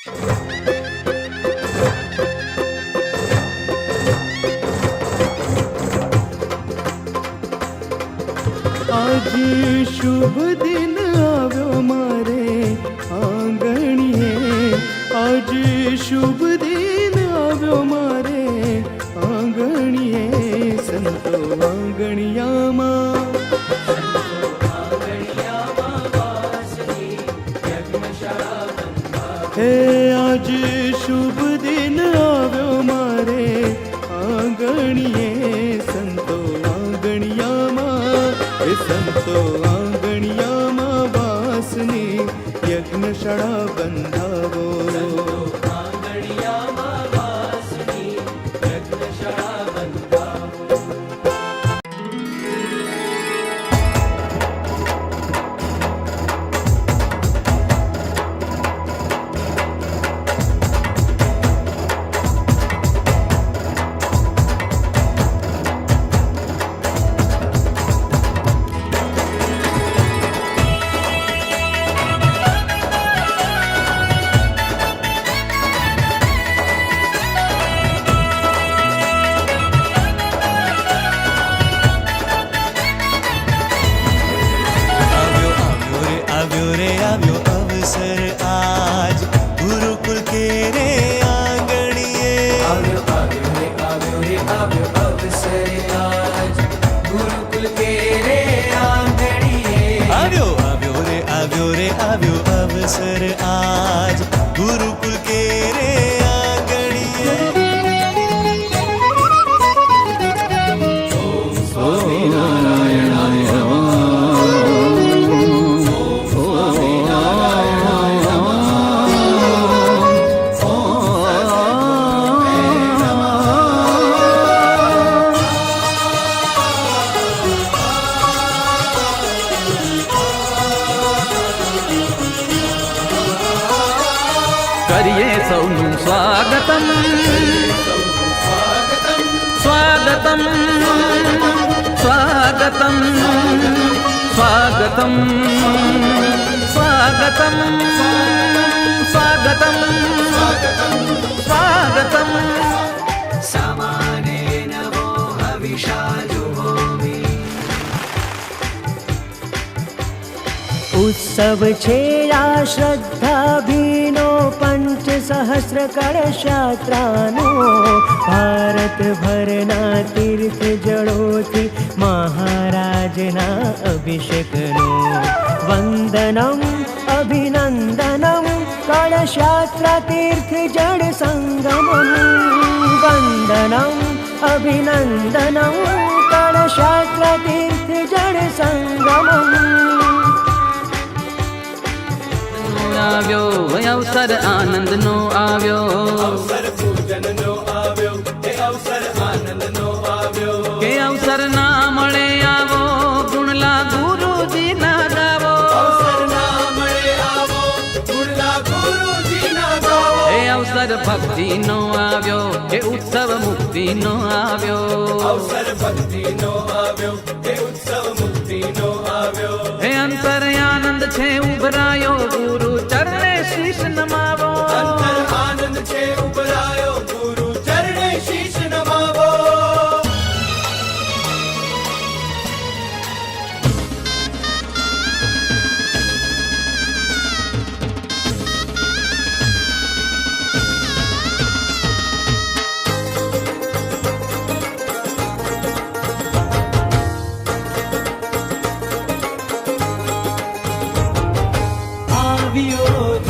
आज शुभ दिन આવ્યો મારે આંગણીએ, आज शुभ दिन આવ્યો મારે આંગણીએ, સંતો આંગણિયામાં હે आज शुभ दिन આવ્યો મારે આંગણીએ, સંતો આંગણિયામાં, એ સંતો આંગણિયામાં વાસની યજ્ઞશાળા બંધાવો. अवसर आज गुरुकुल के रे आंगणिए. ओम स्वामी नारायणाय नमः. ओम स्वामी नारायणाय नमः. करिए सौनु स्वागतम स्वागतम स्वागतम स्वागतम स्वागतम स्वागतम स्वागतम. समाने नमो हविषा जुहोमि. उत्सव छे आ श्रद्धाभीनो पंचसहस्र कलशयात्रानो, भारत भरना तीर्थ जलोथी महाराजना अभिषेकनो. वंदनम अभिनंदनम कलशयात्रा तीर्थ जल संगमम. वंदनम अभिनंदनम कलशयात्रा तीर्थ जल संगमम. આવ્યો અવસર આનંદનો આવ્યો, अवसर पूजननो આવ્યો, એ અવસર આનંદનો આવ્યો. કે અવસર ના મળે આવો, ગુણલા ગુરુજીના ગાવો. અવસર ના મળે આવો, ગુણલા ગુરુજીના ગાવો. એ અવસર ભક્તિનો આવ્યો, કે ઉત્સવ મુક્તિનો આવ્યો. અવસર ભક્તિનો આવ્યો, એ ઉત્સવ મુક્તિનો આવ્યો. હે અંતર આનંદ છે ઉભરાયો, ગુરુ ચરણે શીશ નમાવો. અંતર આનંદ છે ઉભરાયો, ગુરુ ચરણે શીશ નમાવો. આવ્યો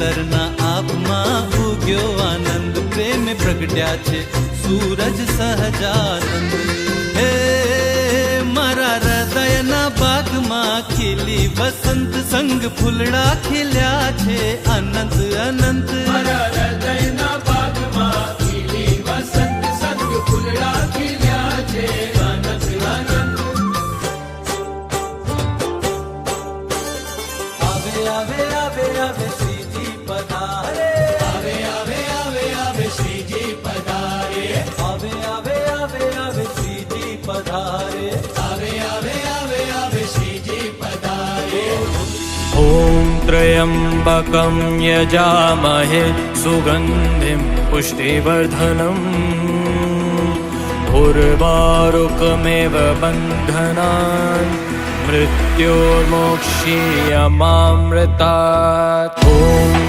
ખેતરના આપમાં ઉગ્યો આનંદ, પ્રેમે પ્રગટ્યા છે સૂરજ સહજાનંદ. હે મારા હૃદયના બાગમાં ખીલી વસંત, સંગ ફૂલડા ખીલ્યા છે અનંત અનંત. મારા હૃદયના બાગમાં ખીલી વસંત, સંગ ફૂલડા ખીલ્યા છે અનંત અનંત. આવે આવે આવે આવે શ્રીજી પધારે, આવે આવે આવે આવે શ્રીજી પધારે, આવે આવે આવે આવે શ્રીજી પધારે. આવે આવે આવે આવે શ્રીજી પધારે. ॐ त्र्यम्बकं यजामहे सुगन्धिं पुष्टिवर्धनम् उर्वारुकमेव बन्धनान् मृत्योर्मोक्षीयमामृतात्. ॐ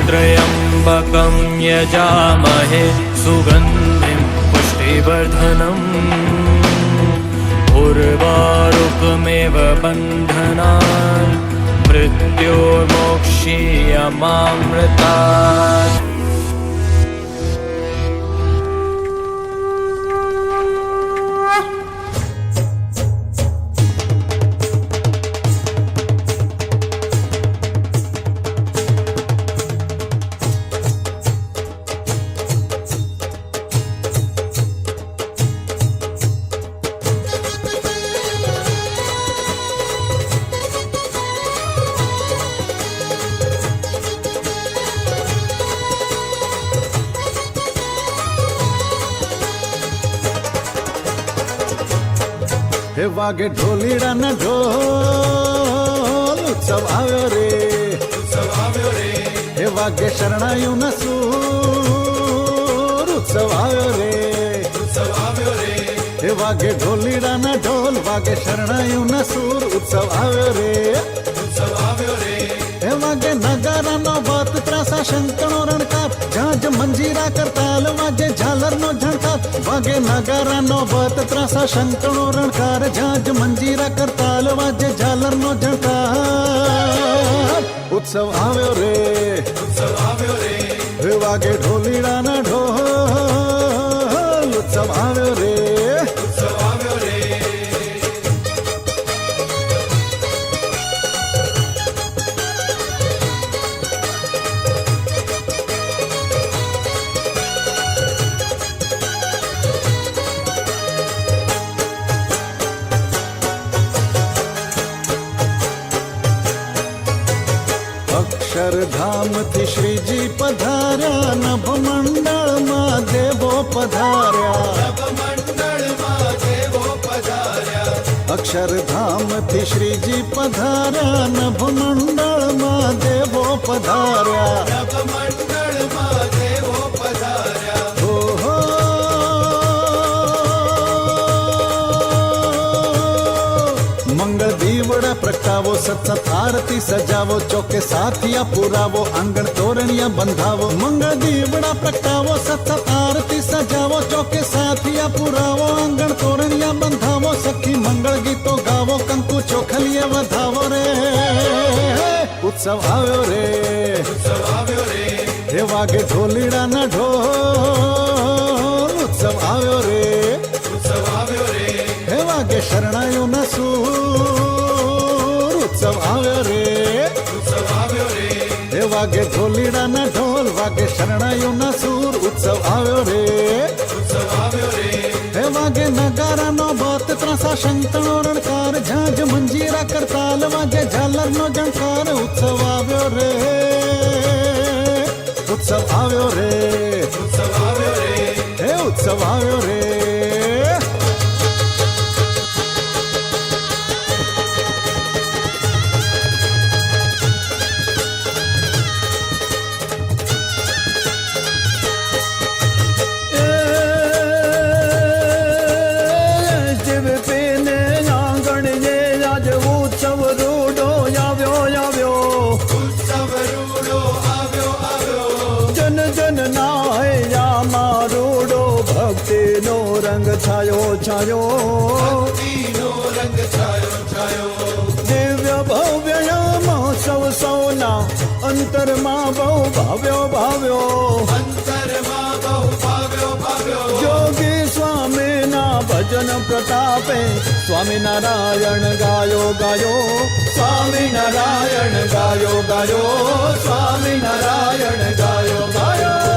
त्र्यम्बकं यजामहे सुगन्धिं पुष्टिवर्धनम् उर्वारुकमेव बन्धनान् मृत्योर्मोक्षीयमामृतात्. હે વાગે ઢોલીડાના ઢોલ, ઉત્સવ આવ્યો રે, ઉત્સવ આવ્યો રે, હે વાગે શરણાયુના સૂર, ઉત્સવ આવ્યો રે, ઉત્સવ આવ્યો રે, હે વાગે ઢોલીડાના ઢોલ, વાગે શરણાયુના સૂર, ઉત્સવ આવ્યો રે, ઉત્સવ આવ્યો રે, હે વાગે નગારાનો બાત, ત્રાસા શંકણો રણકાર, ઝાંઝ મંજીરા કરતાલ, વાગે ઝાલરનો ઝણકાર, વાગે નગારાનો બાત, ત્રાસા શંકણો રણકાર, ઝાંઝ મંજીરા કરતાલ, વાગે ઝાલરનો ઝણકાર. ઉત્સવ આવ્યો રે, ઉત્સવ આવ્યો રે, હે વાગે ઢોલીડાના ઢોલ, ઉત્સવ આવ્યો રે. ઉત્સવ આવ્યો રે. અક્ષરધામથી શ્રીજી પધાર્યા, નભમંડળમાં દેવો પધાર્યા. નભમંડળમાં દેવો પધાર્યા, અક્ષરધામથી શ્રીજી પધાર્યા, નભમંડળમાં દેવો પધાર્યા. નભમંડળમાં દેવો પધાર્યા. ઓહો મંગળ દીવડા પ્રગટાવો, સતસત આરતી સજાવો, ચોકે સાથિયા પુરાવો, આંગણ તોરણિયા બંધાવો. મંગળ દીવડા પ્રગટાવો, સતસત આરતી સજાવો, ચોકે સાથિયા પુરાવો, આંગણ તોરણિયા બંધાવો. સખી મંગળ ગીતો ગાવો, કંકુ ચોખલીએ વધાવો રે. ઉત્સવ આવ્યો રે, ઉત્સવ આવ્યો રે, હે વાગે ઢોલીડાના ઢોલ, ઉત્સવ આવ્યો રે, ઉત્સવ આવ્યો રે, હે વાગે શરણાયુના સૂર, ઉત્સવ આવ્યો રે, ઉત્સવ આવ્યો રે, હે વાગે ઢોલીડાના ઢોલ, વાગે શરણાયુના સૂર, ઉત્સવ આવ્યો રે, ઉત્સવ આવ્યો રે, હે વાગે નગારાનો બાત, ત્રાસા શંકણો રણકાર, ઝાંઝ મંજીરા કરતાલ, વાગે ઝાલરનો ઝણકાર. ઉત્સવ આવ્યો રે, ઉત્સવ આવ્યો રે, ઉત્સવ આવ્યો રે. હે ઉત્સવ આવ્યો રે. ઉત્સવ રૂડો આવ્યો આવ્યો, જન જન નાય રામા રૂડો, ભક્તિનો રંગ છાયો છાયો, ભક્તિનો રંગ છાયો છાયો, દિવ્ય ભવ્ય મહોત્સવ સૌના અંતરમાં બહુ ભાવ્યો અંતરમાં બહુ ભાવ્યો જોગી સ્વામીના ભજન પ્રતાપે સ્વામિનારાયણ ગાયો સ્વામિનારાયણ ગાયો સ્વામિનારાયણ ગાયો